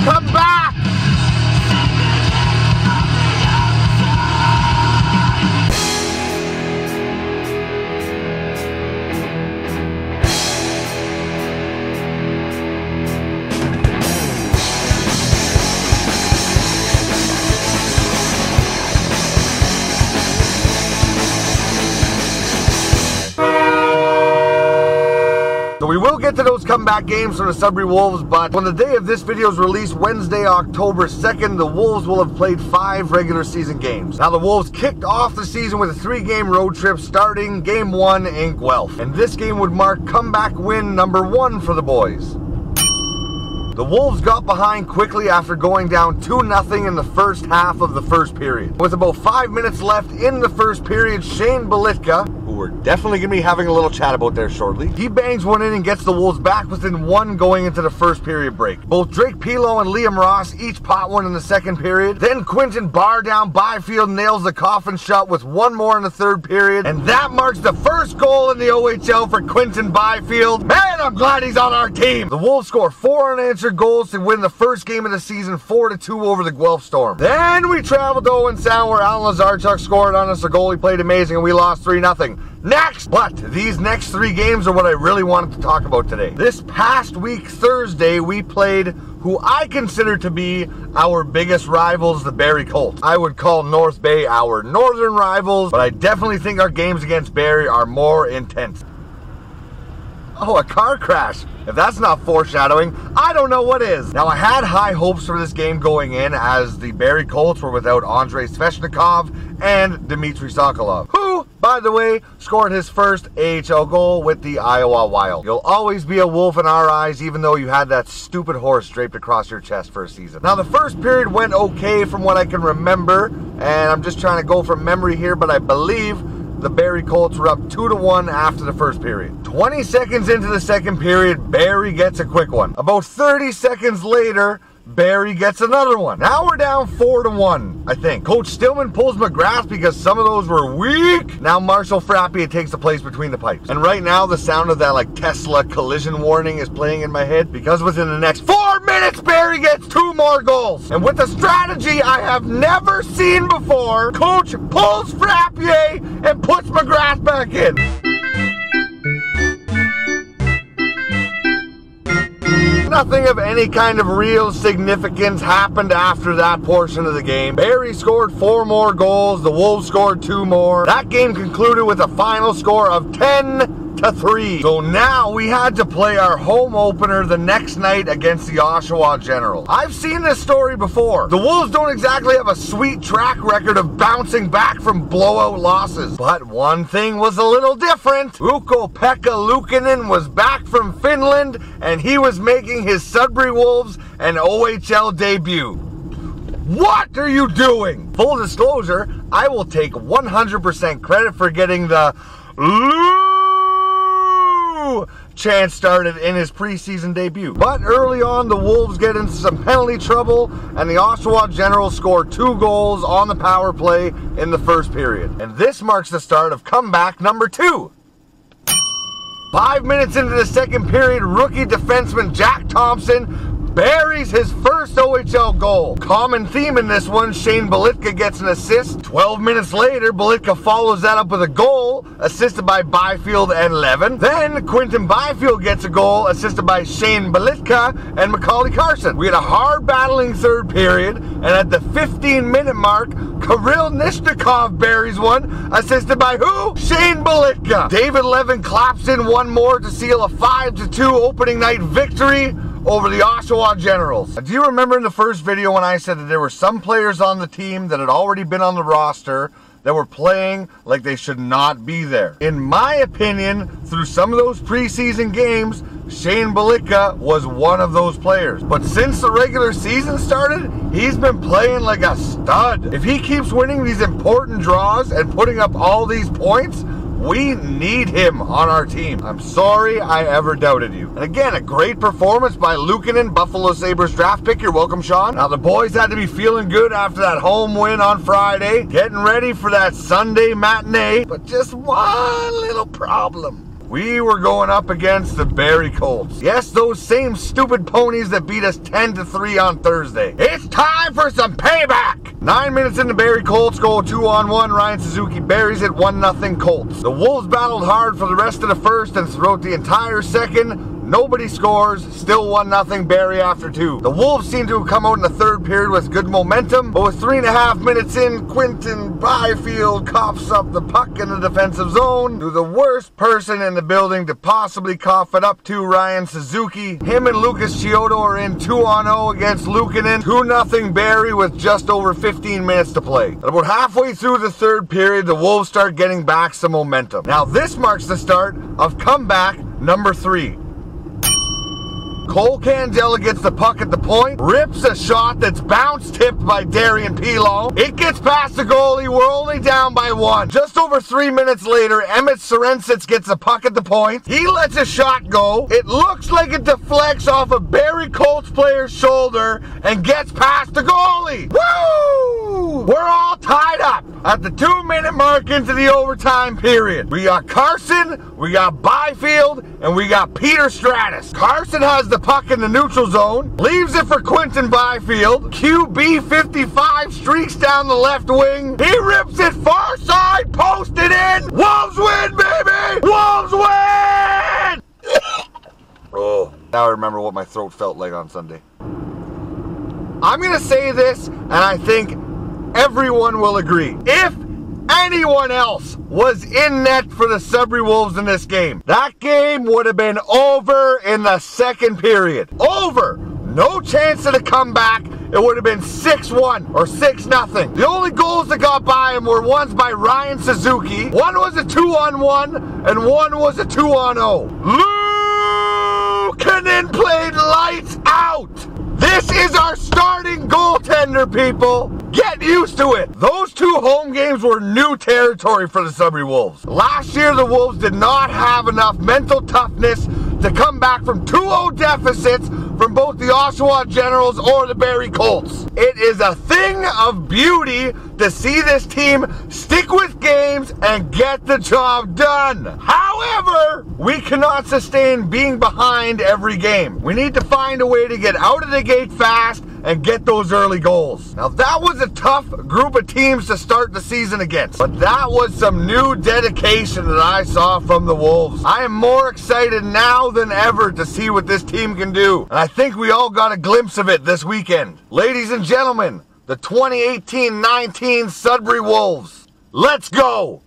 come back! So we will get to those comeback games from the Sudbury Wolves, but on the day of this video's release, Wednesday, October 2nd, the Wolves will have played 5 regular season games. Now the Wolves kicked off the season with a 3-game road trip starting Game 1 in Guelph. And this game would mark comeback win number 1 for the boys. The Wolves got behind quickly after going down 2-0 in the first half of the first period. With about 5 minutes left in the first period, Shane Belitka, who we're definitely going to be having a little chat about there shortly, he bangs one in and gets the Wolves back within 1 going into the first period break. Both Drake Pilo and Liam Ross each pot one in the second period. Then Quinton Barr down Byfield nails the coffin shot with 1 more in the third period. And that marks the first goal in the OHL for Quinton Byfield. Man, I'm glad he's on our team. The Wolves score 4 unanswered goals to win the first game of the season 4-2 over the Guelph Storm. Then we traveled to Owen Sound where Alan Lazarchuk scored on us. The goalie played amazing and we lost 3-0. Next! But these next 3 games are what I really wanted to talk about today. This past week, Thursday, we played who I consider to be our biggest rivals, the Barrie Colts. I would call North Bay our northern rivals, but I definitely think our games against Barrie are more intense. Oh, a car crash. If that's not foreshadowing, I don't know what is. Now, I had high hopes for this game going in as the Barrie Colts were without Andrei Svechnikov and Dmitry Sokolov, who, by the way, scored his first AHL goal with the Iowa Wild. You'll always be a wolf in our eyes, even though you had that stupid horse draped across your chest for a season. Now, the first period went okay from what I can remember, and I'm just trying to go from memory here, but I believe the Barrie Colts were up 2-1 after the first period. 20 seconds into the second period, Barrie gets a quick one. About 30 seconds later, Barrie gets another one. Now we're down 4-1, I think. Coach Stillman pulls McGrath because some of those were weak. Now Marshall Frappia takes the place between the pipes. And right now the sound of that like Tesla collision warning is playing in my head because within the next 4 minutes, Barrie gets 2 more goals. And with a strategy I have never seen before, Coach pulls Frappia and puts McGrath back in. Nothing of any kind of real significance happened after that portion of the game. Barrie scored 4 more goals. The Wolves scored 2 more. That game concluded with a final score of 10-3. So now we had to play our home opener the next night against the Oshawa Generals. I've seen this story before. The Wolves don't exactly have a sweet track record of bouncing back from blowout losses. But one thing was a little different. Ukko-Pekka Luukkonen was back from Finland and he was making his Sudbury Wolves an OHL debut. What are you doing? Full disclosure, I will take 100% credit for getting the chance started in his preseason debut. But early on, the Wolves get into some penalty trouble, and the Oshawa Generals score 2 goals on the power play in the first period. And this marks the start of comeback number 2. 5 minutes into the second period, rookie defenseman Jack Thompson buries his first OHL goal. Common theme in this one, Shane Belitka gets an assist. 12 minutes later, Belitka follows that up with a goal, assisted by Byfield and Levin. Then Quinton Byfield gets a goal, assisted by Shane Belitka and Macaulay Carson. We had a hard battling third period, and at the 15-minute mark, Kirill Nishnikov buries one, assisted by who? Shane Belitka. David Levin claps in 1 more to seal a 5-2 opening night victory over the Oshawa Generals. Do you remember in the first video when I said that there were some players on the team that had already been on the roster that were playing like they should not be there? In my opinion, through some of those preseason games, Shane Belitka was one of those players. But since the regular season started, he's been playing like a stud. If he keeps winning these important draws and putting up all these points, we need him on our team. I'm sorry I ever doubted you. And again, a great performance by Luukkonen, Buffalo Sabres draft pick. You're welcome, Sean. Now, the boys had to be feeling good after that home win on Friday, getting ready for that Sunday matinee. But just one little problem. we were going up against the Barrie Colts. Yes, those same stupid ponies that beat us 10-3 on Thursday. It's time for some payback! 9 minutes into Barrie Colts go 2-on-1. Ryan Suzuki buries it 1-0 Colts. The Wolves battled hard for the rest of the first and throughout the entire second. Nobody scores, still 1-0 Barrie after 2. The Wolves seem to have come out in the third period with good momentum, but with 3.5 minutes in, Quinton Byfield coughs up the puck in the defensive zone to the worst person in the building to possibly cough it up to, Ryan Suzuki. Him and Lucas Chiodo are in 2-on-0 against Luukkonen. 2-0 Barrie with just over 15 minutes to play. At about halfway through the third period, the Wolves start getting back some momentum. Now this marks the start of comeback number 3. Cole Candela gets the puck at the point, rips a shot that's bounce tipped by Darian Pilon. It gets past the goalie, we're only down by 1. Just over 3 minutes later, Emmett Sorensits gets the puck at the point. He lets a shot go. It looks like it deflects off a Barrie Colts player's shoulder and gets past the goalie. Woo! We're all tied up at the 2-minute mark into the overtime period. We got Carson, we got Byfield, and we got Peter Stratus. Carson has the puck in the neutral zone, leaves it for Quinton Byfield. QB 55 streaks down the left wing. He rips it far side, posted in. Wolves win, baby! Wolves win! Oh, now I remember what my throat felt like on Sunday. I'm gonna say this, and I think everyone will agree. If anyone else was in net for the Sudbury Wolves in this game, that game would have been over in the second period. Over! No chance of a comeback. It would have been 6-1 or 6-0. The only goals that got by him were ones by Ryan Suzuki. One was a 2-on-1 and one was a 2-on-0. Luukkonen played lights out. This is our starting goaltender, people. Get used to it. Those 2 home games were new territory for the Sudbury Wolves. Last year, the Wolves did not have enough mental toughness to come back from 2-0 deficits from both the Oshawa Generals or the Barrie Colts. It is a thing of beauty to see this team stick with games and get the job done. However, we cannot sustain being behind every game. We need to find a way to get out of the gate fast and get those early goals. Now that was a tough group of teams to start the season against, but that was some new dedication that I saw from the Wolves. I am more excited now than ever to see what this team can do, and I think we all got a glimpse of it this weekend. Ladies and gentlemen, the 2018-19 Sudbury Wolves. Let's go!